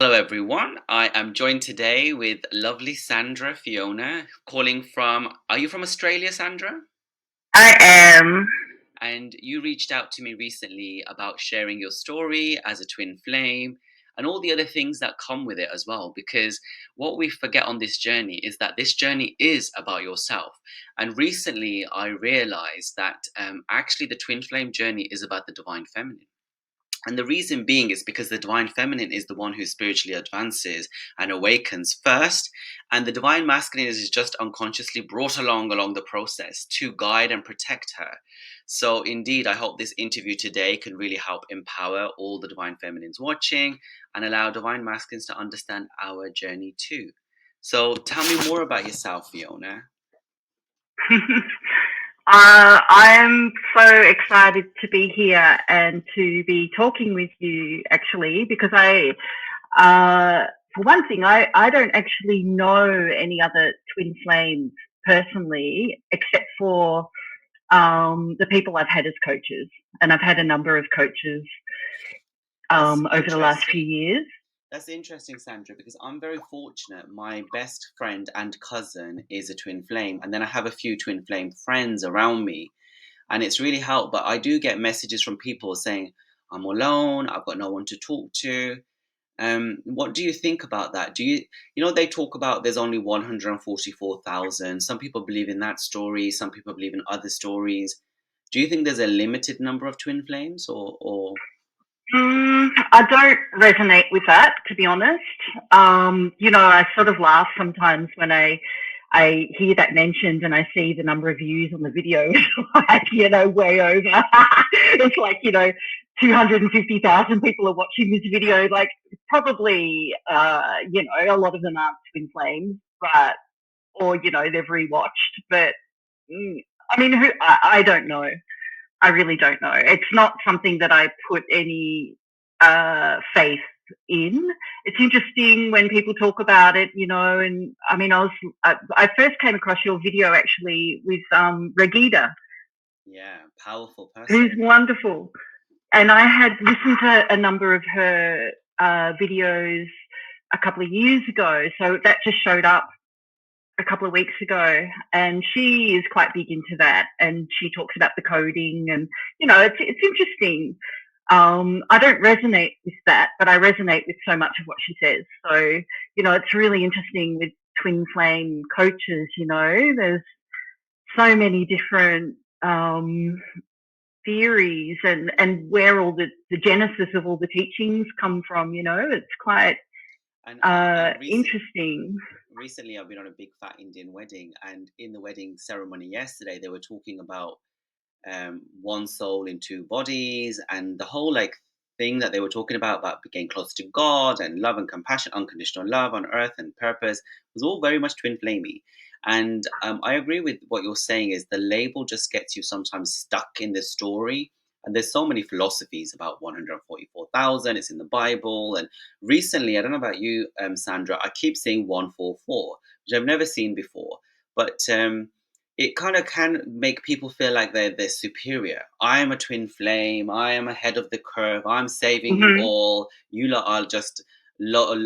Hello, everyone. I am joined today with lovely Sandra Fiona, calling from. Are you from Australia, Sandra? I am. And you reached out to me recently about sharing your story as a twin flame and all the other things that come with it as well. Because what we forget on this journey is that this journey is about yourself. And recently, I realized that actually the twin flame journey is about the divine feminine. And the reason being is because the divine feminine is the one who spiritually advances and awakens first, and the divine masculine is just unconsciously brought along the process to guide and protect her. So, indeed, I hope this interview today can really help empower all the divine feminines watching and allow divine masculines to understand our journey too. So, tell me more about yourself, Fiona. I'm so excited to be here and to be talking with you, actually, because for one thing, I don't actually know any other twin flames personally, except for the people I've had as coaches. And I've had a number of coaches That's over the last few interesting. years. That's interesting, Sandra, because I'm very fortunate. My best friend and cousin is a twin flame, and then I have a few twin flame friends around me, and it's really helped. But I do get messages from people saying, I'm alone, I've got no one to talk to. What do you think about that? They talk about there's only 144,000. Some people believe in that story, some people believe in other stories. Do you think there's a limited number of twin flames or I don't resonate with that, to be honest. I sort of laugh sometimes when I hear that mentioned and I see the number of views on the video, like, way over. It's like, 250,000 people are watching this video. Like, probably, a lot of them aren't twin flames, or, they've rewatched. But, I mean, I don't know. I really don't know. It's not something that I put any faith in. It's interesting when people talk about it, and I mean, I first came across your video actually with Regida, yeah, powerful who's person. wonderful, and I had listened to a number of her videos a couple of years ago, so that just showed up a couple of weeks ago, and she is quite big into that, and she talks about the coding, and it's interesting. I don't resonate with that, but I resonate with so much of what she says. So it's really interesting with twin flame coaches. There's so many different theories, and where all the genesis of all the teachings come from. It's quite And interesting. recently I've been on a big fat Indian wedding, and in the wedding ceremony yesterday, they were talking about one soul in two bodies, and the whole like thing that they were talking about getting close to God and love and compassion, unconditional love on earth and purpose was all very much twin flamey. And I agree with what you're saying. Is the label just gets you sometimes stuck in the story. And there's so many philosophies about 144,000. It's in the Bible. And recently, I don't know about you, Sandra, I keep saying 144, which I've never seen before. But it kind of can make people feel like they're superior. I am a twin flame. I am ahead of the curve. I'm saving you Hmm. all. You lot are just not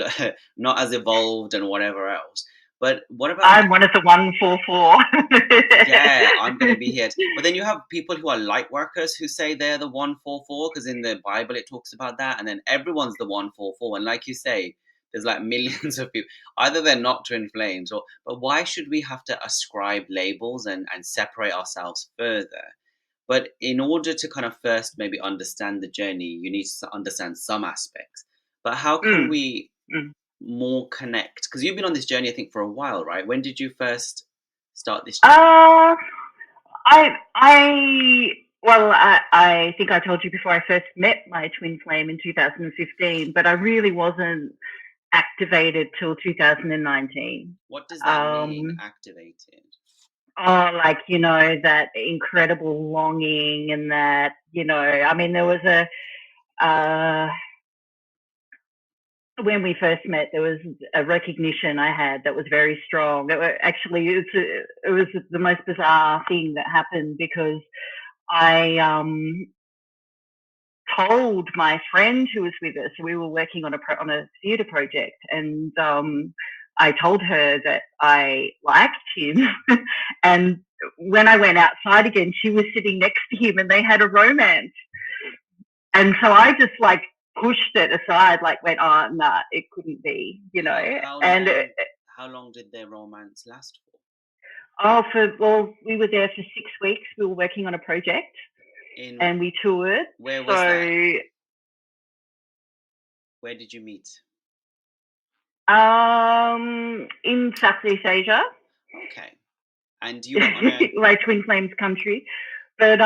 as evolved and whatever else. But what about I'm one of the 144. yeah, I'm going to be here. But then you have people who are light workers who say they're the 144 because in the Bible it talks about that. And then everyone's the 144. And like you say, there's like millions of people. Either they're not twin flames or, but why should we have to ascribe labels and separate ourselves further? But in order to kind of first maybe understand the journey, you need to understand some aspects. But how can Mm, we mm. more connect? Because you've been on this journey, I think, for a while, right? When did you first start this journey? Uh, I think I told you before I first met my twin flame in 2015, but I really wasn't activated till 2019. What does that mean, Um, activated? like, that incredible longing, and that, I mean, there was uh, when we first met, there was a recognition I had that was very strong. It was the most bizarre thing that happened because I told my friend who was with us, we were working on a theatre project, and I told her that I liked him. And when I went outside again, she was sitting next to him, and they had a romance. And so I just like pushed it aside, like went, oh, nah, it couldn't be, How And how long did their romance last for? we were there for 6 weeks. We were working on a project, In and we toured. Where was that? So Where did you meet? in Southeast Asia, Okay. And you went on a like Twin Flames country. But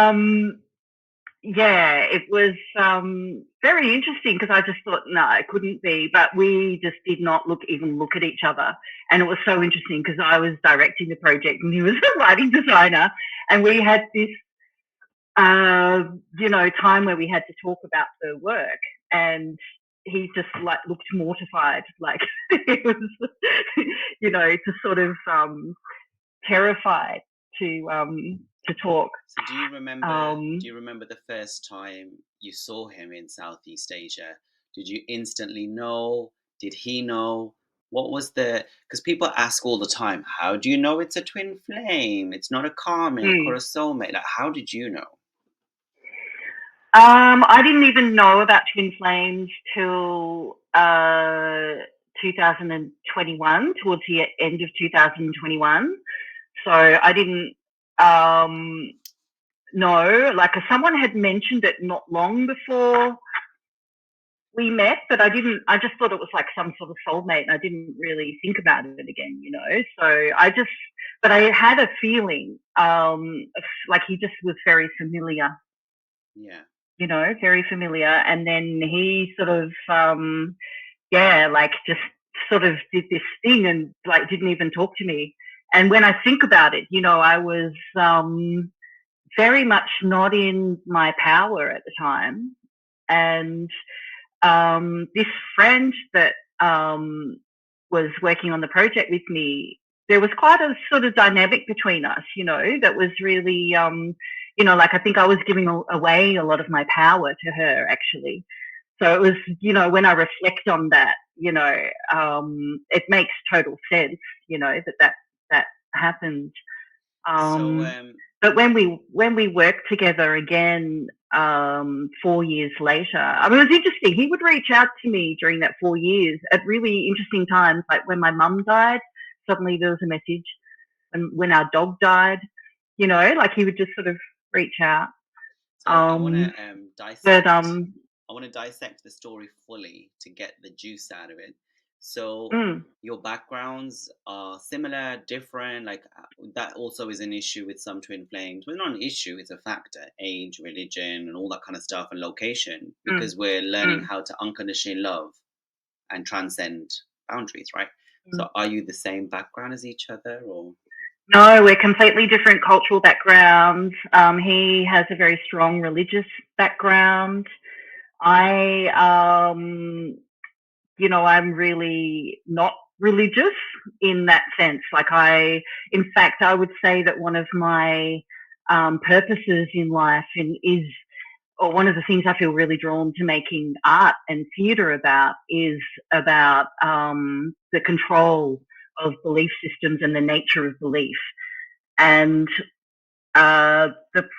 yeah, it was very interesting because I just thought, no, it couldn't be. But we just did not even look at each other. And it was so interesting because I was directing the project and he was the lighting designer. And we had this, time where we had to talk about the work. And he just like looked mortified, like it was, to sort of terrified to talk. So Um, do you remember the first time you saw him in Southeast Asia? Did you instantly know? Did he know? What was the, because people ask all the time, how do you know it's a twin flame? It's not a karmic or mm. a soulmate. Like, how did you know? I didn't even know about twin flames till 2021, towards the end of 2021. So I didn't um, know. Like someone had mentioned it not long before we met, but I didn't. I just thought it was like some sort of soulmate, and I didn't really think about it again. So but I had a feeling like he just was very familiar. Yeah. Very familiar. And then he sort of, like just sort of did this thing and like didn't even talk to me. And when I think about it, I was very much not in my power at the time. And this friend that was working on the project with me, there was quite a sort of dynamic between us, that was really, like I think I was giving away a lot of my power to her actually. So it was, when I reflect on that, it makes total sense, that happened. So, But when we worked together again 4 years later, I mean, it was interesting. He would reach out to me during that 4 years at really interesting times, like when my mum died. Suddenly there was a message, and when our dog died, like he would just sort of reach out. so But I want to dissect the story fully to get the juice out of it. So mm, your backgrounds are similar, different, like that also is an issue with some twin flames. Well, not an issue, it's a factor. Age, religion, and all that kind of stuff, and location, mm, because we're learning mm, how to unconditionally love and transcend boundaries, right? mm. So are you the same background as each other, or? No, we're completely different cultural backgrounds. He has a very strong religious background. I, I'm really not religious in that sense. In fact, I would say that one of my purposes in life is, or one of the things I feel really drawn to making art and theatre about is about the control of belief systems and the nature of belief. And the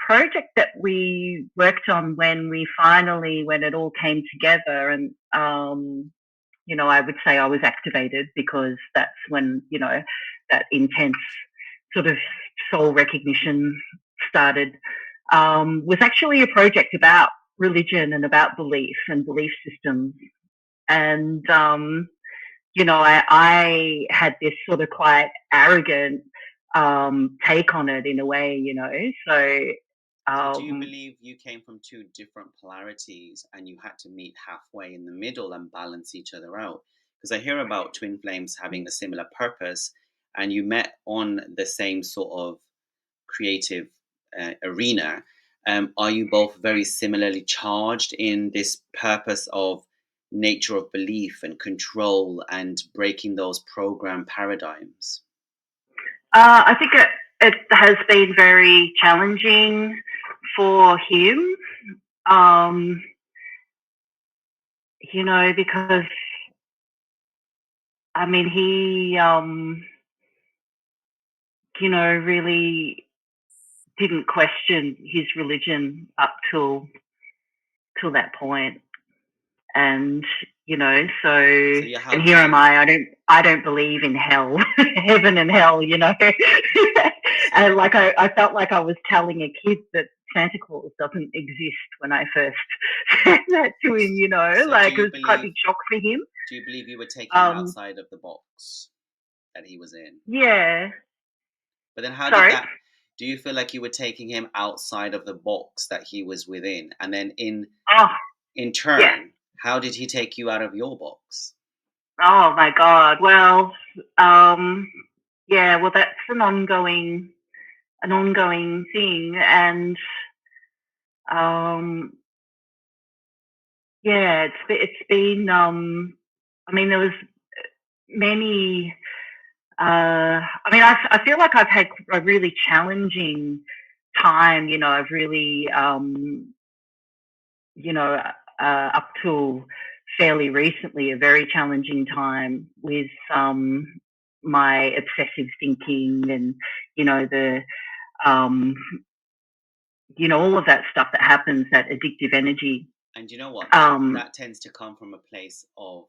project that we worked on when it all came together, and I would say I was activated because that's when that intense sort of soul recognition started. Was actually a project about religion and about belief and belief systems, and I had this sort of quite arrogant take on it in a way, So, So do you um, believe you came from two different polarities and you had to meet halfway in the middle and balance each other out? Because I hear about twin flames having a similar purpose and you met on the same sort of creative arena. Are you both very similarly charged in this purpose of nature of belief and control and breaking those program paradigms? I think it has been very challenging for him. Um, because I mean, he, really didn't question his religion up till that point. And, so, So yeah, how and do here am you? I don't believe in hell, heaven and hell, So And like, I felt like I was telling a kid that Santa Claus doesn't exist when I first said that to him, so do like it you was quite a believe? big shock for him. Do you believe you were taking him Um, outside of the box that he was in? yeah. But then how did Sorry. that? Do you feel like you were taking him outside of the box that he was within, and then Oh, in yeah. turn, how did he take you out of your box? Oh my God. Well, um, yeah. Well, that's an ongoing thing, and um, yeah, it's been. I mean, there was many. I mean, I feel like I've had a really challenging time. I've really, up till fairly recently, a very challenging time with my obsessive thinking and the um, all of that stuff that happens, that addictive energy. And you know what? That Um, that tends to come from a place of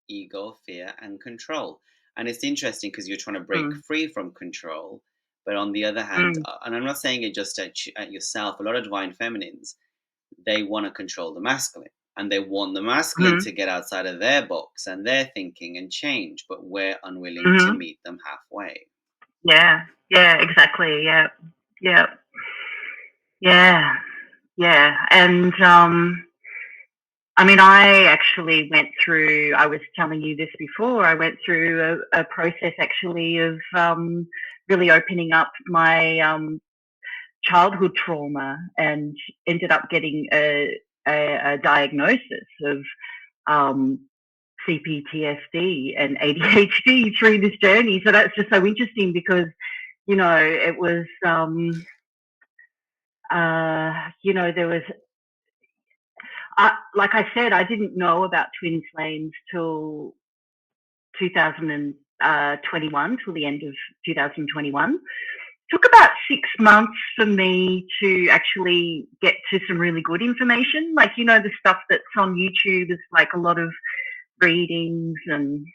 ego, fear, and control. And it's interesting because you're trying to break mm, free from control, but on the other hand, mm, and I'm not saying it just at yourself. A lot of divine feminines, they want to control the masculine, and they want the masculine mm, to get outside of their box and their thinking and change, but we're unwilling to mm, meet them halfway. yeah, yeah, exactly, yeah, yeah, yeah, yeah, and I mean, I actually went through. I was telling you this before. I went through a process actually of really opening up my childhood trauma, and ended up getting a diagnosis of um, CPTSD and ADHD through this journey. So that's just so interesting because it was there was like I said, I didn't know about twin flames till 2021, till the end of 2021. Took about 6 months for me to actually get to some really good information. Like, the stuff that's on YouTube is like a lot of readings and,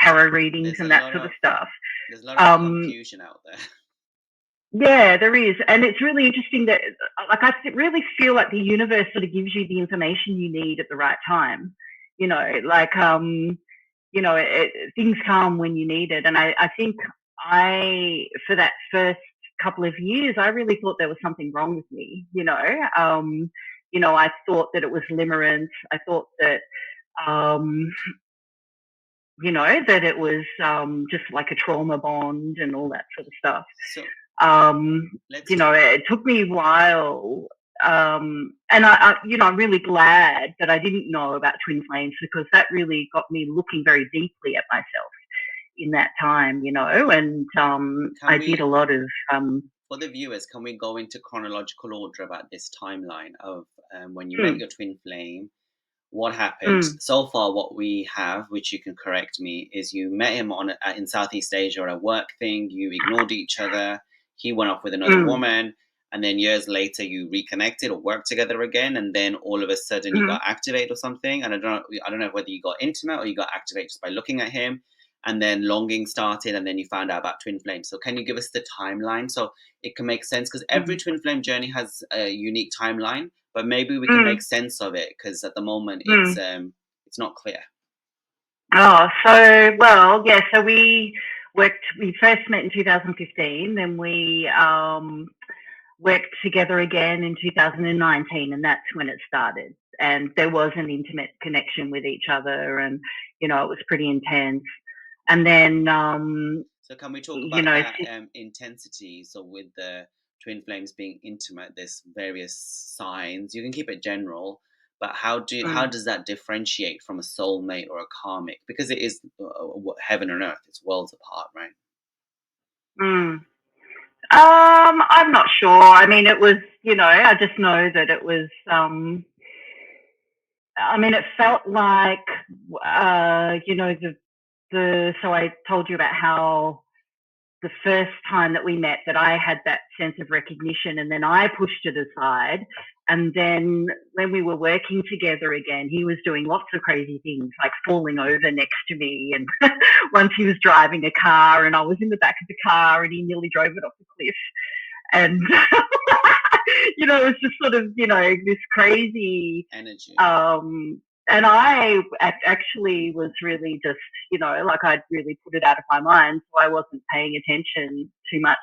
tarot readings There's a and that lot sort of of stuff. there's a lot of Um, confusion out there. yeah, there is. And it's really interesting that, like, I really feel like the universe sort of gives you the information you need at the right time. Like, things come when you need it. And I think for that first couple of years, I really thought there was something wrong with me. I thought that it was limerence. I thought that, um, that it was just like a trauma bond and all that sort of stuff. So Um, let's talk. it took me a while. And I'm really glad that I didn't know about twin flames, because that really got me looking very deeply at myself in that time, and Can I did a we, lot of, for the viewers, can we go into chronological order about this timeline of when you met mm, your twin flame? What happened mm, so far? What we have, which you can correct me, is you met him in Southeast Asia on a work thing. You ignored each other. He went off with another mm, woman, and then years later you reconnected or worked together again. And then all of a sudden you mm, got activated or something. And I don't know whether you got intimate or you got activated just by looking at him. And then longing started, and then you found out about twin flames. So can you give us the timeline so it can make sense? Because every mm, twin flame journey has a unique timeline, but maybe we can mm, make sense of it because at the moment mm. it's not clear. Oh, so, well, yeah, so we first met in 2015, then we worked together again in 2019, and that's when it started. And there was an intimate connection with each other, and it was pretty intense. And then, So can we talk you about know, that intensity? So with the twin flames being intimate, there's various signs. You can keep it general, but how mm, does that differentiate from a soulmate or a karmic? Because it is heaven and earth; it's worlds apart, right? mm. I'm not sure. I mean, it was, I just know that it was, I mean, it felt like, you know, so I told you about how the first time that we met that I had that sense of recognition and then I pushed it aside. And then when we were working together again, he was doing lots of crazy things like falling over next to me. And once he was driving a car and I was in the back of the car and he nearly drove it off the cliff. And, you know, it was just sort of, you know, this crazy energy. And I actually was really just, you know, like I'd really put it out of my mind. So I wasn't paying attention too much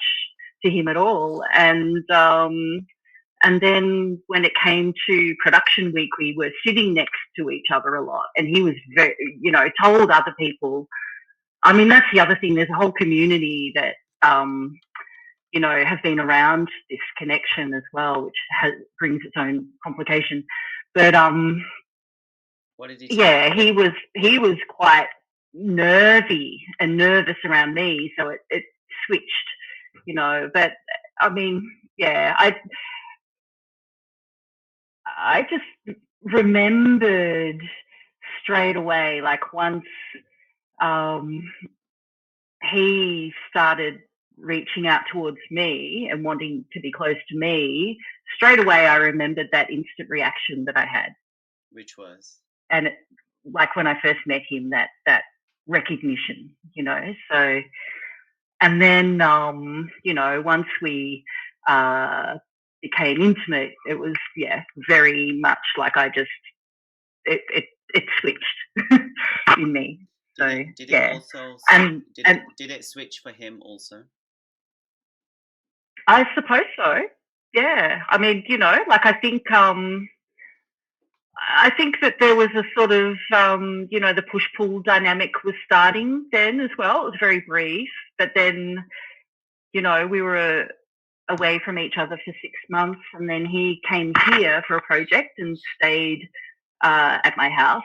to him at all. And then when it came to production week, we were sitting next to each other a lot. And he was very, you know, told other people. I mean, that's the other thing. There's a whole community that, you know, have been around this connection as well, which brings its own complication. But what did he tell you? yeah, he was quite nervy and nervous around me, so it switched, you know. But I mean, yeah, I just remembered straight away, like once um, he started reaching out towards me and wanting to be close to me, straight away I remembered that instant reaction that I had. Which was? And it, like when I first met him, that recognition, you know. So, and then, you know, once we became intimate, it was, yeah, very much like I just, it switched in me. Did So, it did it yeah. also And, and did it switch for him also? I suppose so. Yeah. I mean, you know, like I think that there was a sort of, you know, the push pull dynamic was starting then as well. It was very brief, but then, you know, we were away from each other for 6 months, and then he came here for a project and stayed at my house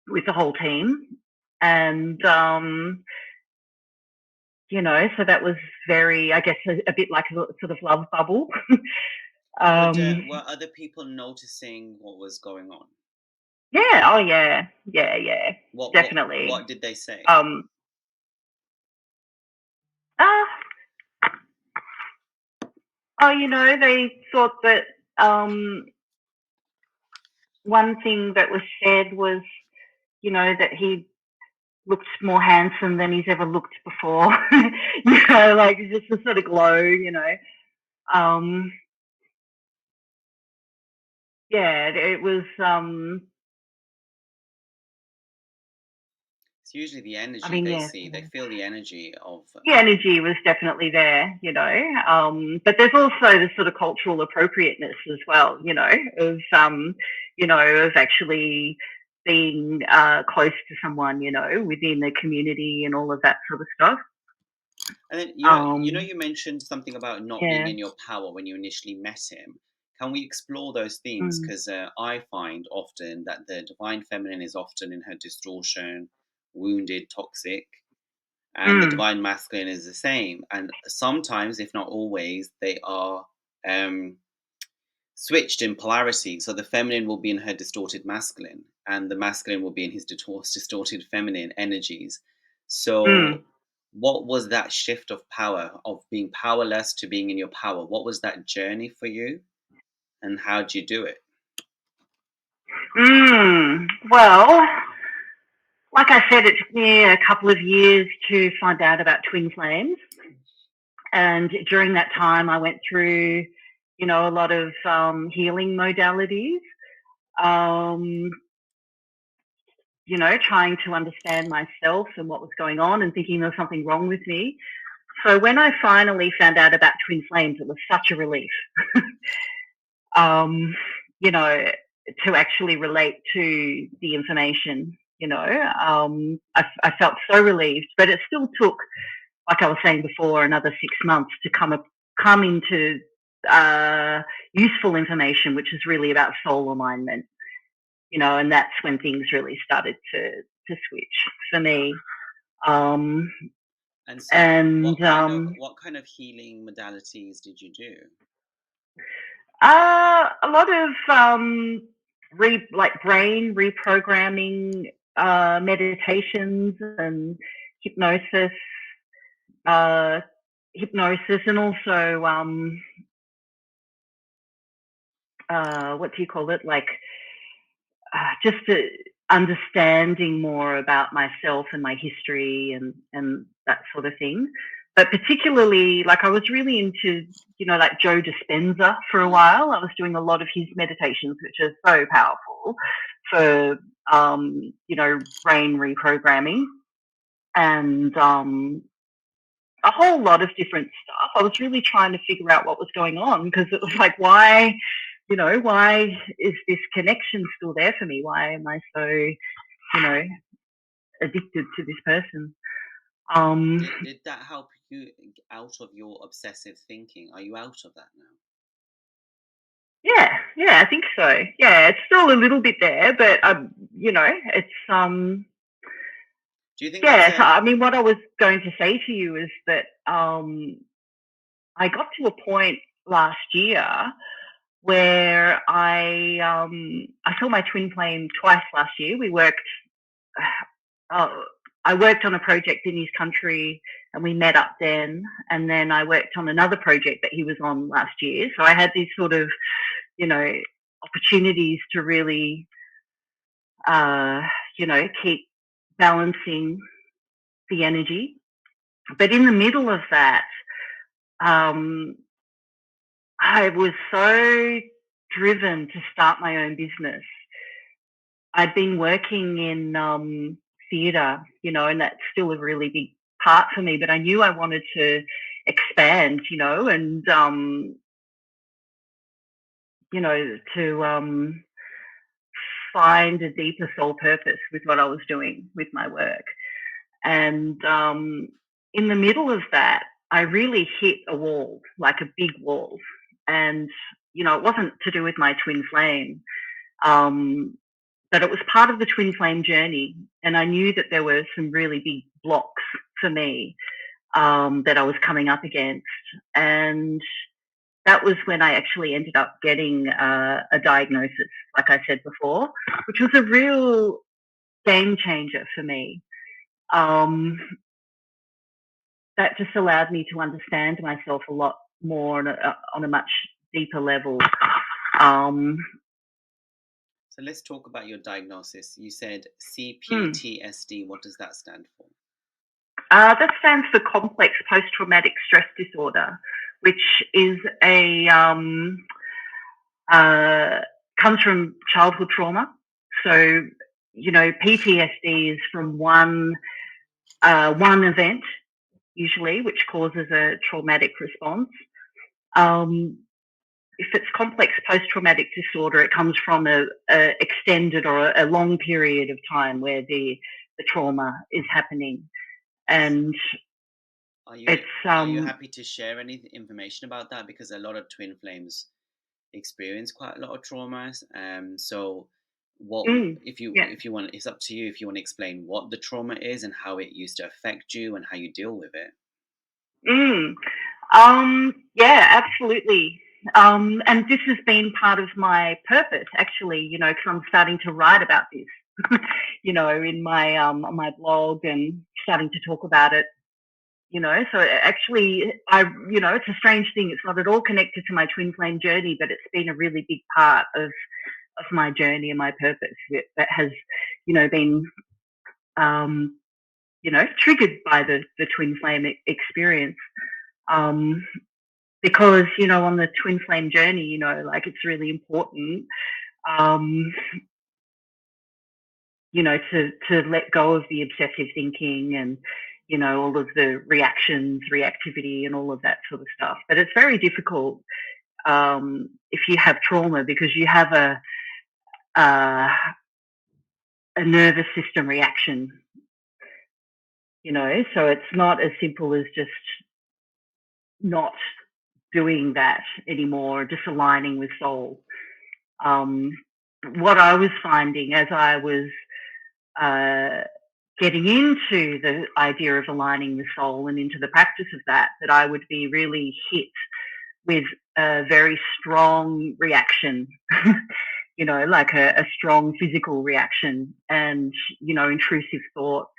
with the whole team, and you know, so that was very, I guess, a bit like a sort of love bubble. Were other people noticing what was going on? Yeah, oh yeah, yeah, yeah, What definitely. did they say? Um, uh, oh, you know, they thought that one thing that was said was, you know, that he looked more handsome than he's ever looked before. You know, like just a sort of glow, you know. Um, yeah, it was. It's usually the I energy mean, they yeah, see. They feel the energy of. the energy was definitely there, you know. But there's also the sort of cultural appropriateness as well, you know, of actually being close to someone, you know, within the community and all of that sort of stuff. And then Um, you mentioned something about not being yeah. in your power when you initially met him. Can we explore those themes? Mm, Because I find often that the divine feminine is often in her distortion, wounded, toxic, and the mm, divine masculine is the same. And sometimes, if not always, they are um, switched in polarity. So the feminine will be in her distorted masculine, and the masculine will be in his distorted feminine energies. So, mm. what was that shift of power, of being powerless to being in your power? What was that journey for you, and how did you do it? Well, like I said, it took me a couple of years to find out about twin flames. And during that time, I went through, you know, a lot of healing modalities, um, you know, trying to understand myself and what was going on and thinking there was something wrong with me. So when I finally found out about twin flames, it was such a relief, um, you know, to actually relate to the information. You know, I felt so relieved, but it still took, like I was saying before, another 6 months to come into uh, useful information, which is really about soul alignment. You know, and that's when things really started to switch for me. Um, And so, and what kind of healing modalities did you do? a lot of like brain reprogramming meditations and hypnosis, uh, and also what do you call it? Like just understanding more about myself and my history and that sort of thing. But particularly, like I was really into, like Joe Dispenza for a while. I was doing a lot of his meditations, which are so powerful for, brain reprogramming and a whole lot of different stuff. I was really trying to figure out what was going on because it was like, why is this connection still there for me? Why am I so, addicted to this person? Did that help you out of your obsessive thinking? Are you out of that now? Yeah, I think so. Yeah, it's still a little bit there, but it's Do you think that's yeah. So, a I mean, what I was going to say to you is that I got to a point last year where I saw my twin flame twice last year. We worked. I worked on a project in his country, and we met up then. And then I worked on another project that he was on last year. So I had these sort of, you know, opportunities to really, keep balancing the energy. But in the middle of that, um, I was so driven to start my own business. I'd been working in theatre, and that's still a really big part for me. But I knew I wanted to expand, and to find a deeper soul purpose with what I was doing with my work. And in the middle of that, I really hit a wall, like a big wall. And it wasn't to do with my twin flame. But it was part of the twin flame journey. And I knew that there were some really big blocks for me that I was coming up against. And that was when I actually ended up getting a diagnosis, like I said before, which was a real game changer for me. That just allowed me to understand myself a lot more on a much deeper level. Um, So let's talk about your diagnosis. You said mm, CPTSD. What does that stand for? that stands for complex post-traumatic stress disorder, which is uh, comes from childhood trauma. So, PTSD is from one event usually, which causes a traumatic response. Um, if it's complex post-traumatic disorder, it comes from a extended or a long period of time where the trauma is happening, and Are you it's are you happy to share any information about that? Because a lot of twin flames experience quite a lot of traumas. So what if you yeah. want? It's up to you if you want to explain what the trauma is and how it used to affect you and how you deal with it. Mm. Yeah, absolutely. And this has been part of my purpose, actually, because I'm starting to write about this, in my on my blog and starting to talk about it. So actually, it's a strange thing. It's not at all connected to my twin flame journey, but it's been a really big part of my journey and my purpose that has, been, um, triggered by the twin flame experience. Um, because on the twin flame journey, like it's really important, um, to let go of the obsessive thinking and all of the reactivity and all of that sort of stuff. But it's very difficult if you have trauma because you have uh, a nervous system reaction. So it's not as simple as just not doing that anymore, just aligning with soul. Um, what I was finding as I was getting into the idea of aligning the soul and into the practice of that I would be really hit with a very strong reaction like a strong physical reaction and, intrusive thoughts.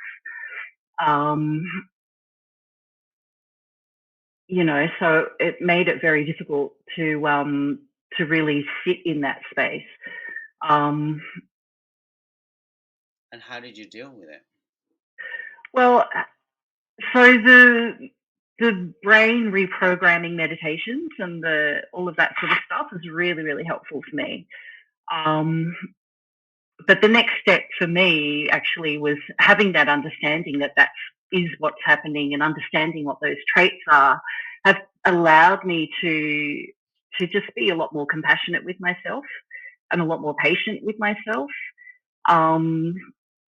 Um, so it made it very difficult to really sit in that space. Um, And how did you deal with it? well, so the brain reprogramming meditations and all of that sort of stuff is really, really helpful for me. But the next step for me actually was having that understanding that is what's happening, and understanding what those traits are have allowed me to just be a lot more compassionate with myself and a lot more patient with myself. Um,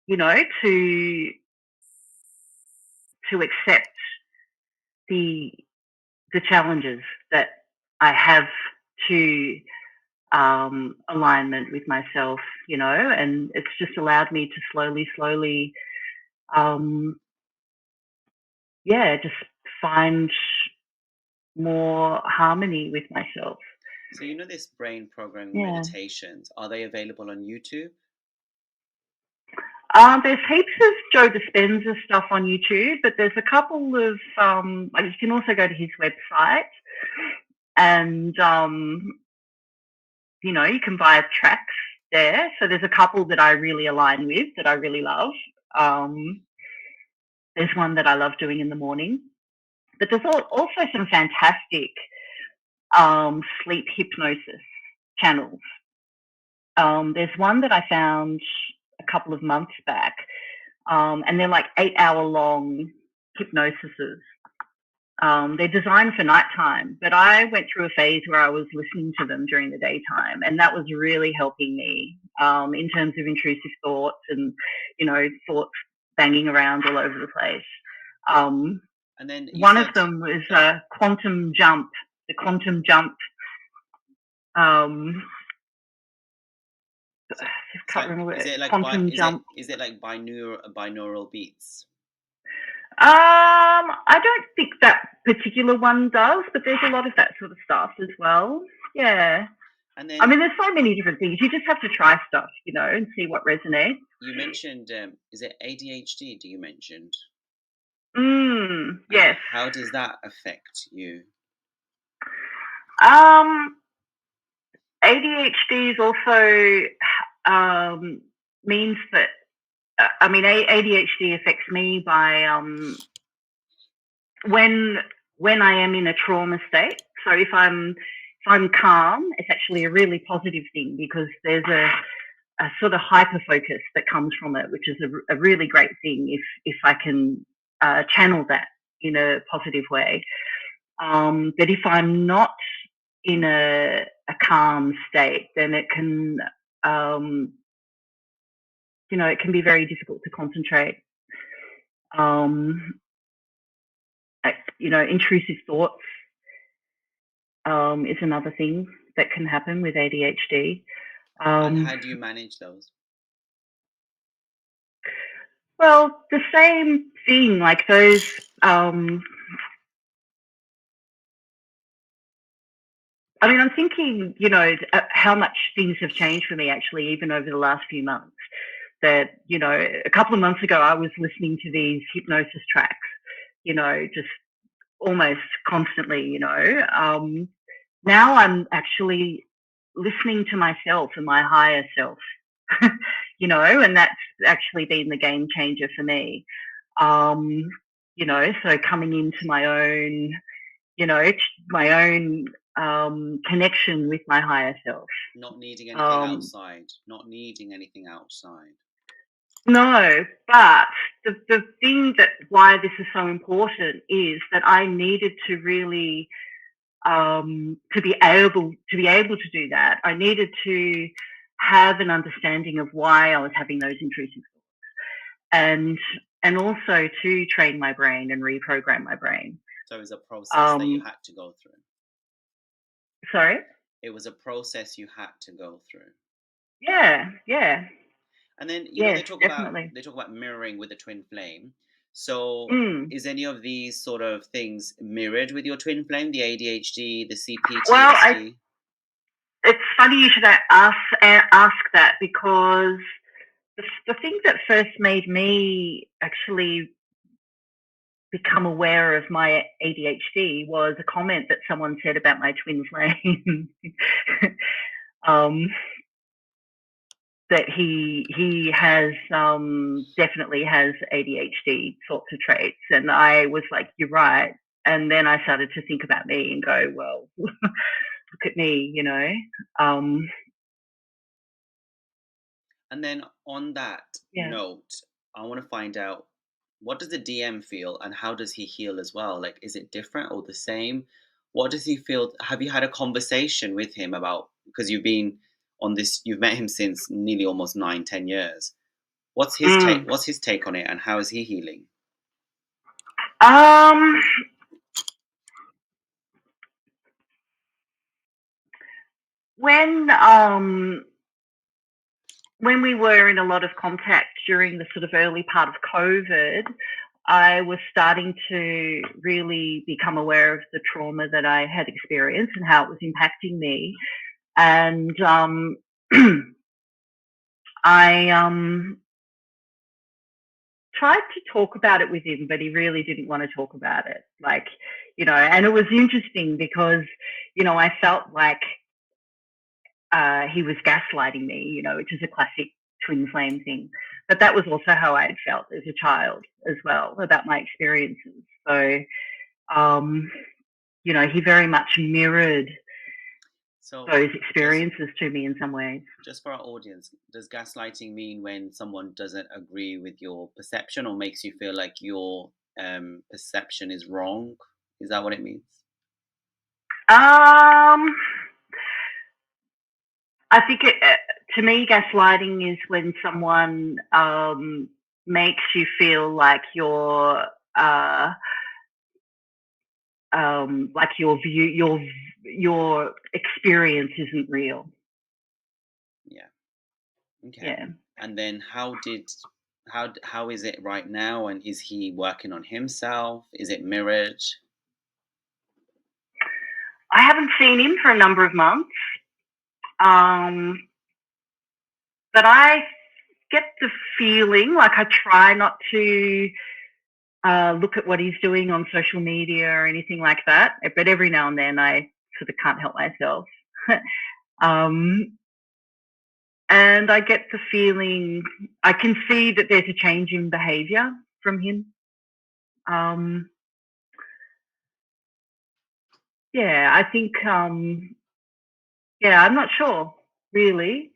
you know, to accept the the challenges that I have to alignment with myself, and it's just allowed me to slowly, um, just find more harmony with myself. So this brain programming Yeah. meditations, are they available on YouTube? There's heaps of Joe Dispenza stuff on YouTube, but there's a couple of, you can also go to his website and, you can buy tracks there. So there's a couple that I really align with that I really love. Um, there's one that I love doing in the morning, but there's also some fantastic sleep hypnosis channels. There's one that I found a couple of months back, and they're like 8-hour long hypnosises. They're designed for nighttime, but I went through a phase where I was listening to them during the daytime, and that was really helping me in terms of intrusive thoughts and, thoughts banging around all over the place. And then you One of said, them was sorry. quantum jump. The quantum jump. Um, So, I can't sorry, remember is it. it like Quantum jump. binaural beats? I don't think that particular one does, but there's a lot of that sort of stuff as well. Yeah. And I then mean, there's so many different things. You just have to try stuff, and see what resonates. you mentioned, is it ADHD? Do you mentioned? And Yes. how does that affect you? Um, ADHD is also means that ADHD affects me by when I am in a trauma state. So if I'm calm, it's actually a really positive thing because there's a sort of hyper focus that comes from it, which is a really great thing if I can channel that in a positive way. But if I'm not in a calm state, then it can it can be very difficult to concentrate. Intrusive thoughts is another thing that can happen with ADHD. And how do you manage those? Well, the same thing, like those. I'm thinking, how much things have changed for me actually, even over the last few months. That, a couple of months ago, I was listening to these hypnosis tracks, just almost constantly, now I'm actually listening to myself and my higher self, and that's actually been the game changer for me. So coming into my own connection with my higher self. Not needing anything Um, outside. Not needing anything outside. no, but the thing that why this is so important is that I needed to really to be able to do that. I needed to have an understanding of why I was having those intrusive thoughts, and also to train my brain and reprogram my brain. So it was a process that you Um, had to go through. sorry. It was a process you had to go through. Yeah, yeah, And then yes, they talk about definitely. mirroring with the twin flame. So Mm. is any of these sort of things mirrored with your twin flame? The ADHD, the Well, CPTSD? funny you should ask that, because the thing that first made me actually become aware of my ADHD was a comment that someone said about my twin flame. um, that he has definitely has ADHD sorts of traits, and I was like, you're right. And then I started to think about me and go, well, look at me, you know. Um, And then on that yeah. note, I want to find out, what does the DM feel and how does he heal as well? Like, is it different or the same? What does he feel? Have you had a conversation with him about, because you've been on this, you've met him since nearly almost 9, 10 years. What's his take? Mm. What's his take on it, and how is he healing? Um, when um, when we were in a lot of contact during the sort of early part of COVID, I was starting to really become aware of the trauma that I had experienced and how it was impacting me. And I tried to talk about it with him, but he really didn't want to talk about it. Like, and it was interesting because, I felt like he was gaslighting me, which is a classic twin flame thing. But that was also how I had felt as a child as well about my experiences. So, um, he very much mirrored So, those just experiences to me in some ways. just for our audience, does gaslighting mean when someone doesn't agree with your perception or makes you feel like your perception is wrong? Is that what it means? Um, I think to me, gaslighting is when someone makes you feel like your view, your experience isn't real. Yeah. Okay. Yeah, And then how is it right now? And is he working on himself? Is it mirrored? I haven't seen him for a number of months, but I get the feeling like I try not to look at what he's doing on social media or anything like that. But every now and then I sort of can't help myself. um, and I get the feeling, I can see that there's a change in behaviour from him. Um, yeah, I think, I'm not sure, really.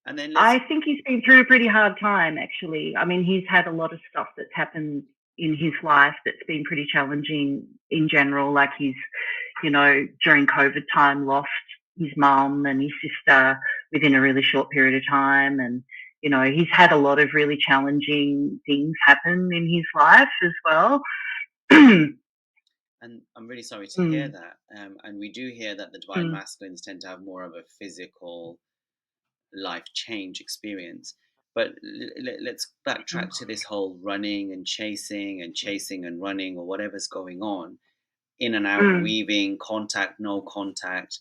And then let's I think he's been through a pretty hard time, actually. I mean, he's had a lot of stuff that's happened in his life that's been pretty challenging in general. Like during COVID time, lost his mum and his sister within a really short period of time. And, he's had a lot of really challenging things happen in his life as well. and I'm really sorry to hear Mm, that. And we do hear that the divine mm, masculines tend to have more of a physical life change experience. But let's backtrack to this whole running and chasing and running, or whatever's going on, in and out, mm, weaving, contact, no contact.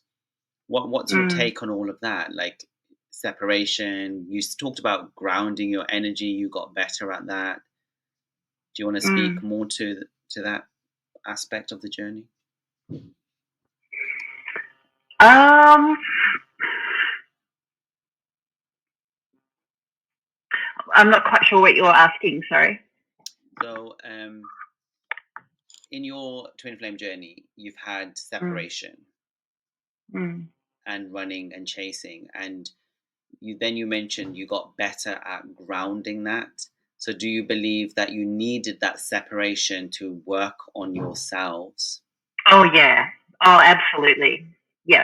What's your mm, take on all of that? Like separation. You talked about grounding your energy. You got better at that. Do you want to speak mm. more to that aspect of the journey? Um, I'm not quite sure what you're asking. Sorry. So, in your twin flame journey, you've had Mm, separation mm. and running and chasing, and you mentioned you got better at grounding that. So, do you believe that you needed that separation to work on yourselves? Oh yeah. Oh, absolutely. Yeah,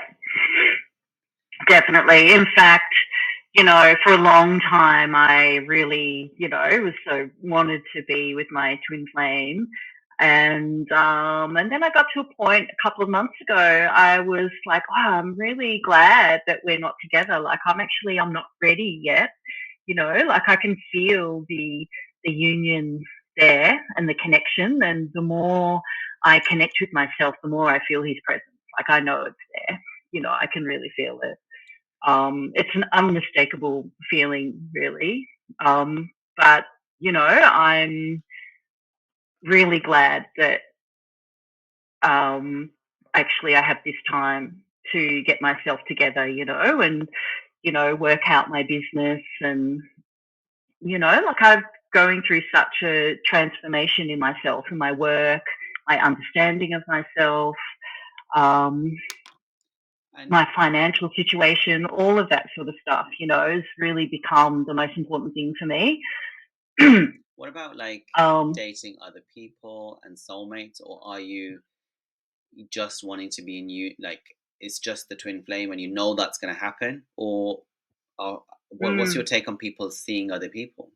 definitely. In fact, for a long time, I really, was so wanted to be with my twin flame. And then I got to a point a couple of months ago, I was like, oh, I'm really glad that we're not together. Like, I'm not ready yet. Like I can feel the union there and the connection. And the more I connect with myself, the more I feel his presence. Like I know it's there. I can really feel it. It's an unmistakable feeling, really. But I'm really glad that actually I have this time to get myself together, and work out my business, and like I'm going through such a transformation in myself and my work, my understanding of myself, um, And my financial situation, all of that sort of stuff, has really become the most important thing for me. what about like um, dating other people and soulmates, or are you just wanting to be in you? Like it's just the twin flame, and you know that's going to happen, or what's your mm. take on people seeing other people?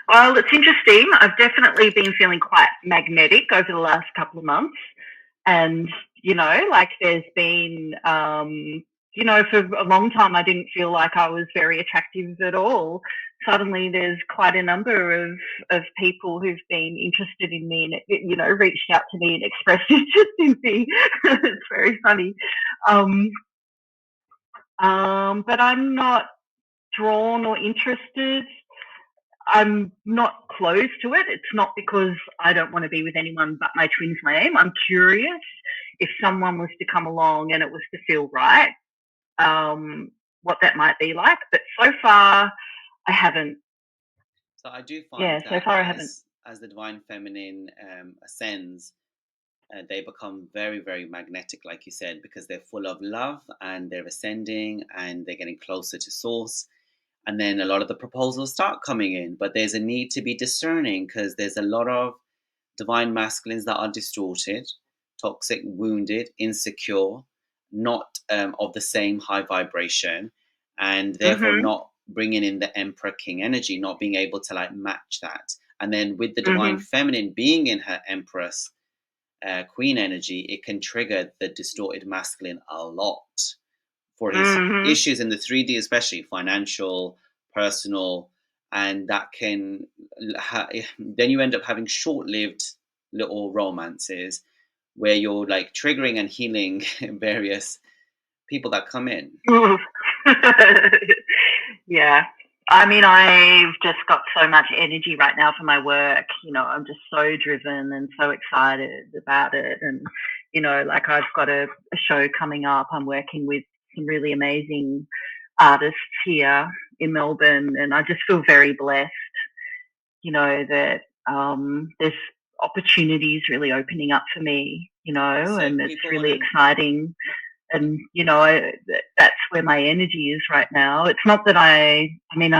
Well, it's interesting. I've definitely been feeling quite magnetic over the last couple of months. And, like there's been, for a long time, I didn't feel like I was very attractive at all. Suddenly there's quite a number of people who've been interested in me and, reached out to me and expressed interest in me. It's very funny. Um, but I'm not drawn or interested. I'm not close to it. It's not because I don't want to be with anyone but my twin flame. I'm curious if someone was to come along and it was to feel right, what that might be like. But so far, I haven't. So I do find Yeah, so that far I haven't. as the divine feminine ascends, they become very, very magnetic, like you said, because they're full of love and they're ascending and they're getting closer to source. And then a lot of the proposals start coming in, but there's a need to be discerning because there's a lot of divine masculines that are distorted, toxic, wounded, insecure, not of the same high vibration, and therefore Mhm. not bringing in the emperor king energy, not being able to like match that. And then with the divine Mhm. feminine being in her empress queen energy, it can trigger the distorted masculine a lot for his Mhm. issues in the 3D, especially financial, personal, and that can then you end up having short-lived little romances where you're like triggering and healing various people that come in. Yeah. I mean, I've just got so much energy right now for my work. I'm just so driven and so excited about it. And, like I've got a show coming up. I'm working with some really amazing artists here in Melbourne. And I just feel very blessed, that there's opportunities really opening up for me, So and if it's people want really to, exciting. And that's where my energy is right now. It's not that I mean,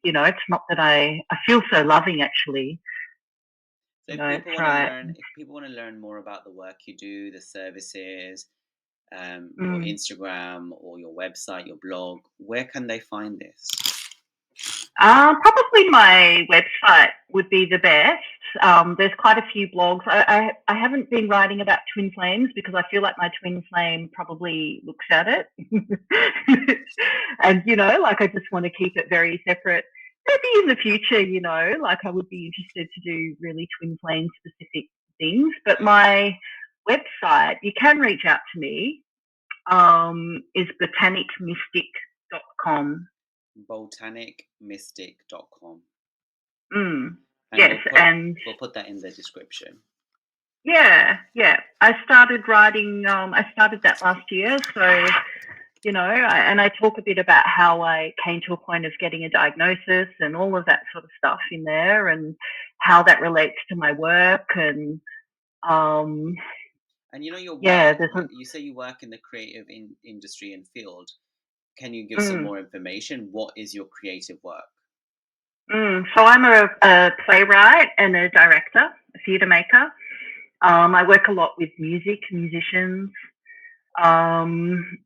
it's not that I feel so loving, actually. so if It's people want to right. learn, if people want to learn more about the work you do, the services, your Mm. Instagram or your website, your blog, where can they find this? Probably my website would be the best. There's quite a few blogs. I haven't been writing about twin flames because I feel like my twin flame probably looks at it. And, like I just want to keep it very separate. Maybe in the future, like I would be interested to do really twin flame specific things. But Yeah, my website, you can reach out to me, is botanicmystic.com. botanicmystic.com. Mm. And Yes, and we'll put that in the description. yeah, yeah. I started writing. I started that last year, so and I talk a bit about how I came to a point of getting a diagnosis and all of that sort of stuff in there, and how that relates to my work, and um, And you know your yeah, work, there's you say you work in the creative industry and field. Can you give some mm, more information? What is your creative work? so I'm a playwright and a director, a theatre maker. I work a lot with musicians. Um,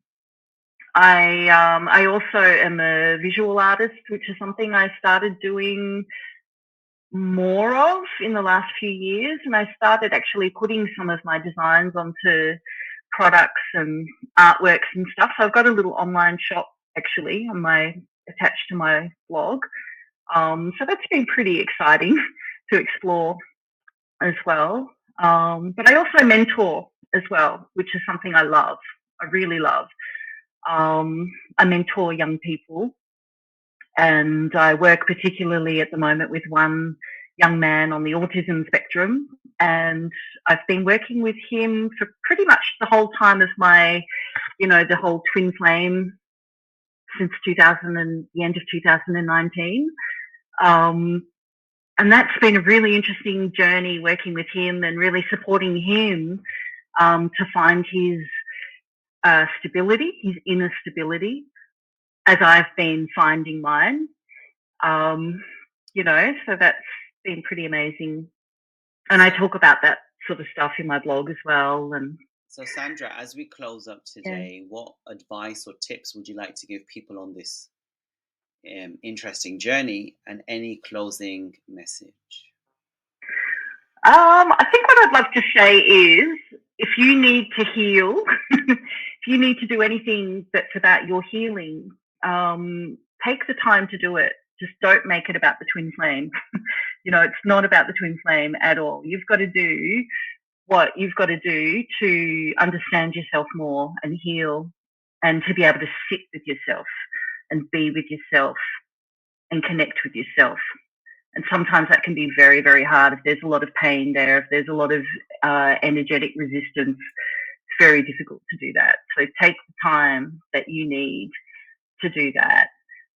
I also am a visual artist, which is something I started doing more of in the last few years, and I started actually putting some of my designs onto products and artworks and stuff. So I've got a little online shop actually on my attached to my blog. So that's been pretty exciting to explore as well. But I also mentor as well, which is something I love. I really love. I mentor young people, and I work particularly at the moment with one young man on the autism spectrum. And I've been working with him for pretty much the whole time of my, the whole twin flame since 2000 and the end of 2019. And that's been a really interesting journey working with him and really supporting him to find his stability, his inner stability, as I've been finding mine. So that's been pretty amazing. And I talk about that sort of stuff in my blog as well. And so, Sandra, as we close up yeah. today, what advice or tips would you like to give people on this interesting journey, and any closing message? I think what I'd love to say is, if you need to heal, if you need to do anything that's about your healing, take the time to do it. Just don't make it about the twin flame. It's not about the twin flame at all. You've got to do what you've got to do to understand yourself more and heal, and to be able to sit with yourself and be with yourself and connect with yourself. And sometimes that can be very, very hard if there's a lot of pain there, if there's a lot of energetic resistance. It's very difficult to do that. So take the time that you need to do that.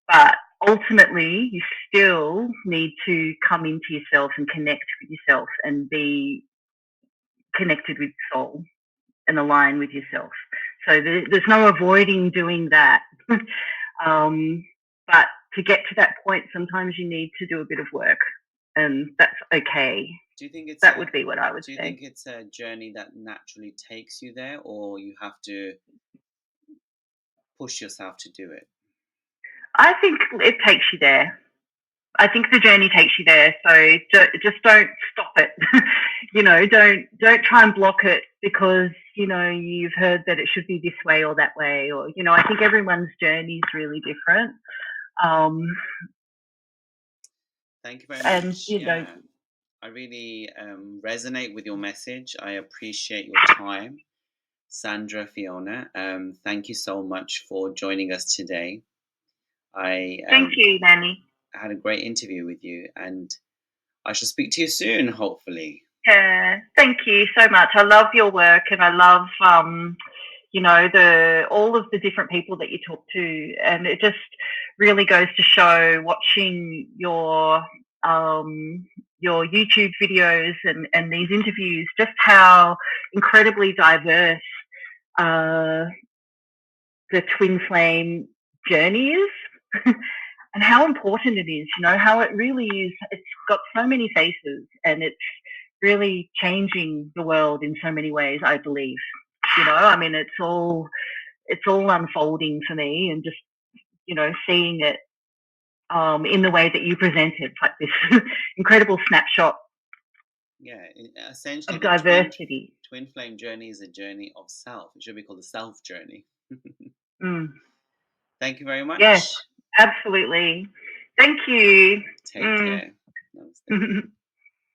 But ultimately, you still need to come into yourself and connect with yourself and be connected with soul and align with yourself. So there's no avoiding doing that. But to get to that point, sometimes you need to do a bit of work, and that's okay. Do you think that would be what I would do you say. think it's a journey that naturally takes you there, or you have to push yourself to do it? I think it takes you there. I think the journey takes you there. So just don't stop it. Don't try and block it because you've heard that it should be this way or that way, or I think everyone's journey is really different. Thank you very And much. Yeah, I really resonate with your message. I appreciate your time, Sandra, Fiona. Thank you so much for joining us today. I thank you, Nanny. had a great interview with you, and I shall speak to you soon, hopefully. Thank you so much. I love your work, and I love all of the different people that you talk to, and it just really goes to show, watching your YouTube videos and these interviews, just how incredibly diverse the twin flame journey is. And how important it is, how it really is. It's got so many faces, and it's really changing the world in so many ways, I believe. It's all unfolding for me, and just, seeing it in the way that you present it, like this incredible snapshot Yeah, essentially, of the diversity. twin flame journey is a journey of self. It should be called the self journey. Mm. Thank you very much. Yes, absolutely. Thank you. Take care. Namaste.